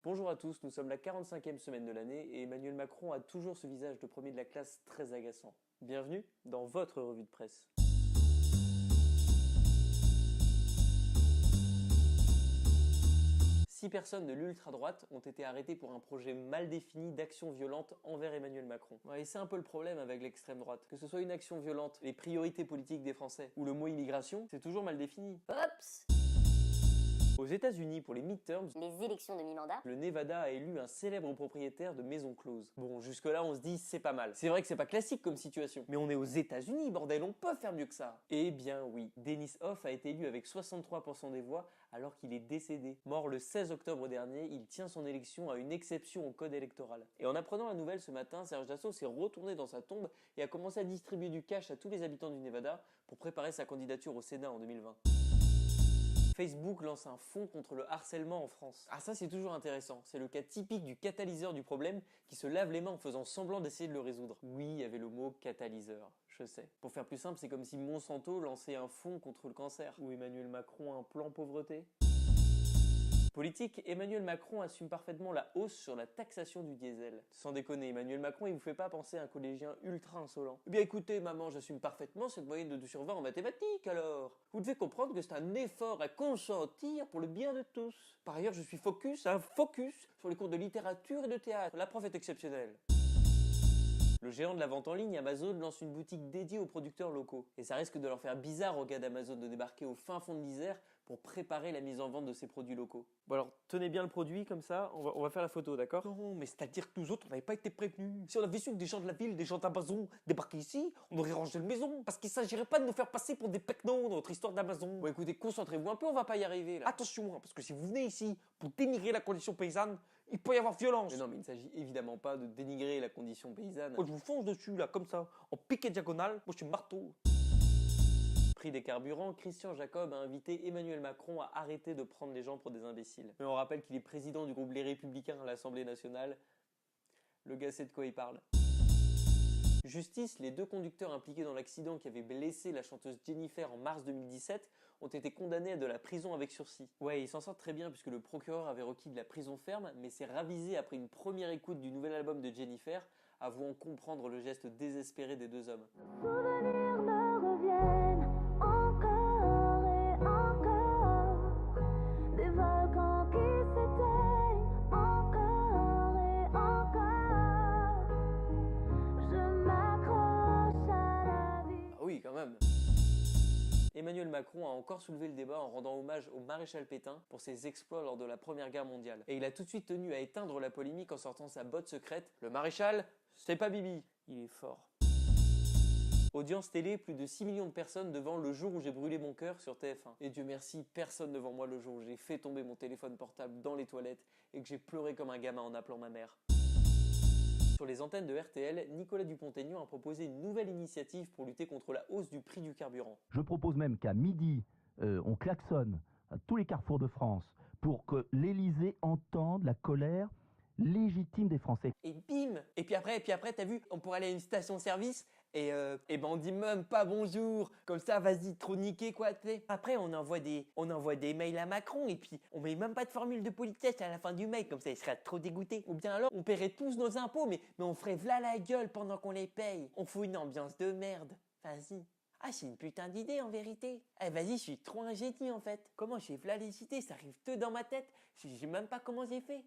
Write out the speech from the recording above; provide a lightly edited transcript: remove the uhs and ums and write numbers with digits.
Bonjour à tous, nous sommes la 45e semaine de l'année et Emmanuel Macron a toujours ce visage de premier de la classe très agaçant. Bienvenue dans votre revue de presse. Six personnes de l'ultra-droite ont été arrêtées pour un projet mal défini d'action violente envers Emmanuel Macron. Ouais, et c'est un peu le problème avec l'extrême droite. Que ce soit une action violente, les priorités politiques des Français, ou le mot immigration, c'est toujours mal défini. Oups! Aux États-Unis, pour les midterms, Les élections de mi-mandat, le Nevada a élu un célèbre propriétaire de maisons closes. Bon, jusque-là, on se dit, c'est pas mal. C'est vrai que c'est pas classique comme situation. Mais on est aux États-Unis, bordel, on peut faire mieux que ça. Eh bien oui, Dennis Hof a été élu avec 63% des voix alors qu'il est décédé. Mort le 16 octobre dernier, il tient son élection à une exception au code électoral. Et en apprenant la nouvelle ce matin, Serge Dassault s'est retourné dans sa tombe et a commencé à distribuer du cash à tous les habitants du Nevada pour préparer sa candidature au Sénat en 2020. Facebook lance un fonds contre le harcèlement en France. Ah ça c'est toujours intéressant, c'est le cas typique du catalyseur du problème qui se lave les mains en faisant semblant d'essayer de le résoudre. Oui, il y avait le mot catalyseur, je sais. Pour faire plus simple, c'est comme si Monsanto lançait un fonds contre le cancer, ou Emmanuel Macron un plan pauvreté. Politique, Emmanuel Macron assume parfaitement la hausse sur la taxation du diesel. Sans déconner, Emmanuel Macron, il vous fait pas penser à un collégien ultra insolent. Eh bien écoutez, maman, j'assume parfaitement cette moyenne de 2 sur 20 en mathématiques alors. Vous devez comprendre que c'est un effort à consentir pour le bien de tous. Par ailleurs, je suis focus sur les cours de littérature et de théâtre. La prof est exceptionnelle. Le géant de la vente en ligne, Amazon, lance une boutique dédiée aux producteurs locaux. Et ça risque de leur faire bizarre aux gars d'Amazon de débarquer au fin fond de l'Isère pour préparer la mise en vente de ces produits locaux. Bon alors, tenez bien le produit comme ça, on va faire la photo, d'accord? Non, mais c'est-à-dire que nous autres, on n'avait pas été prévenus. Si on avait su que des gens de la ville, des gens d'Amazon débarquaient ici, on aurait rangé la maison. Parce qu'il s'agirait pas de nous faire passer pour des pecnos dans notre histoire d'Amazon. Bon écoutez, concentrez-vous un peu, on va pas y arriver là. Attention, hein, parce que si vous venez ici pour dénigrer la condition paysanne, il peut y avoir violence. Mais non, mais il ne s'agit évidemment pas de dénigrer la condition paysanne. Moi, je vous fonce dessus là, comme ça, en piqué diagonale, moi je suis marteau. Prix des carburants, Christian Jacob a invité Emmanuel Macron à arrêter de prendre les gens pour des imbéciles. Mais on rappelle qu'il est président du groupe Les Républicains à l'Assemblée nationale. Le gars sait de quoi il parle. Justice, les deux conducteurs impliqués dans l'accident qui avait blessé la chanteuse Jennifer en mars 2017 ont été condamnés à de la prison avec sursis. Ouais, ils s'en sortent très bien puisque le procureur avait requis de la prison ferme, mais s'est ravisé après une première écoute du nouvel album de Jennifer, avouant comprendre le geste désespéré des deux hommes. Souvenirs me reviennent encore et encore, des volcans qui s'éteignent encore et encore. Je m'accroche à la vie. Ah oui, quand même. Emmanuel Macron a encore soulevé le débat en rendant hommage au maréchal Pétain pour ses exploits lors de la Première Guerre mondiale. Et il a tout de suite tenu à éteindre la polémique en sortant sa botte secrète. Le maréchal, c'est pas Bibi. Il est fort. Audience télé, plus de 6 millions de personnes devant Le jour où j'ai brûlé mon cœur sur TF1. Et Dieu merci, personne devant moi le jour où j'ai fait tomber mon téléphone portable dans les toilettes et que j'ai pleuré comme un gamin en appelant ma mère. Sur les antennes de RTL, Nicolas Dupont-Aignan a proposé une nouvelle initiative pour lutter contre la hausse du prix du carburant. Je propose même qu'à midi, on klaxonne à tous les carrefours de France pour que l'Élysée entende la colère légitime des Français. Et bim! Et puis après, t'as vu, on pourrait aller à une station-service et ben on dit même pas bonjour. Comme ça, vas-y, trop niqué quoi, tu sais. Après, on envoie des mails à Macron et puis on met même pas de formule de politesse à la fin du mail, comme ça il serait trop dégoûté. Ou bien alors, on paierait tous nos impôts, mais on ferait v'là la gueule pendant qu'on les paye. On fout une ambiance de merde. Vas-y. Ah, c'est une putain d'idée en vérité. Eh vas-y, je suis trop un génie en fait. Comment j'ai v'là les idées, ça arrive tout dans ma tête. Je sais même pas comment j'ai fait.